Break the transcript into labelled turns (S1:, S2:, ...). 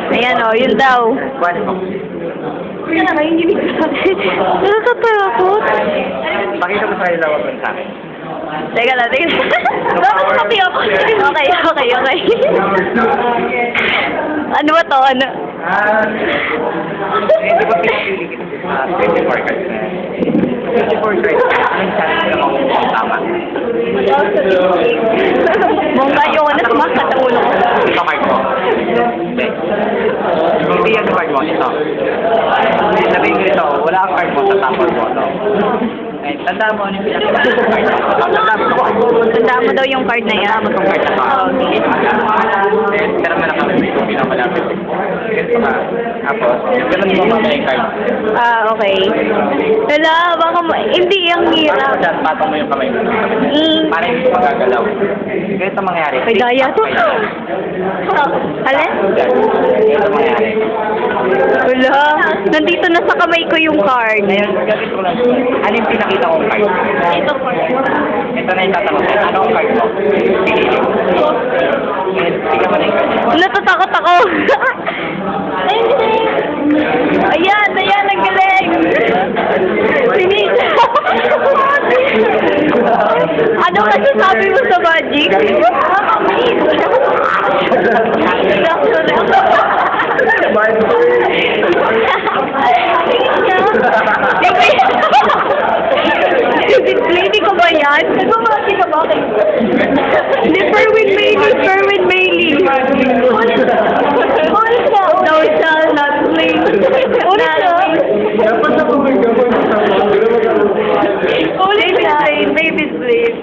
S1: Ayan o, yun daw.
S2: Kaya nanginginig ka.
S1: Nakakatakot.
S3: Pakita mo sa ilaw ang sa akin.
S1: Teka lang, teka lang. Bakit pati ako? Okay. Ano ba to? Ano?
S3: Hindi ba pinapili kita? 24 cards na yan. 24 cards. Anong chance na makukuha ang tama?
S1: Mungga yung ano, sumakat ang ulo ko.
S3: Ito card mo. Hindi. Hindi yan card mo. Ito. Sabihin ko ito, wala kang card mo sa tapos mo. Ito. Eh, tandaan mo ano yung pinakita ng card mo.
S1: Tandaan mo daw yung card na yan.
S3: Tandaan mo itong card na to. Eh, tira mo na kami. Kung pinamalapit. Ganito ka. Tapos, ganun mo mamaya yung card.
S1: Ah, okay. Wala, baka hindi ang hirap.
S3: Dyan, patong mo yung kamay mo. Para hindi magagalaw. Ganito mangyayari.
S1: May daya to. Alin?
S3: Ganito mangyayari.
S1: Wala. Nandito na sa kamay ko yung card.
S3: Ngayon, gagawin ko lang. Ano yung pinakita kong card?
S1: Ito card.
S3: Ito na yung tatanong. Ano ang card mo? Pinili mo. Ngayon, tingnan mo na yung card.
S1: Natatakot ako. Ayan, ang galing. Sinisa. Ano kasi sabi mo sa magic? Lady ko ba yan? Nagmamati ka ba? Hindi, Ferwin Mayley. Ulit na. Thou shall not sleep. Ulit na. Ulit na. Baby sleep.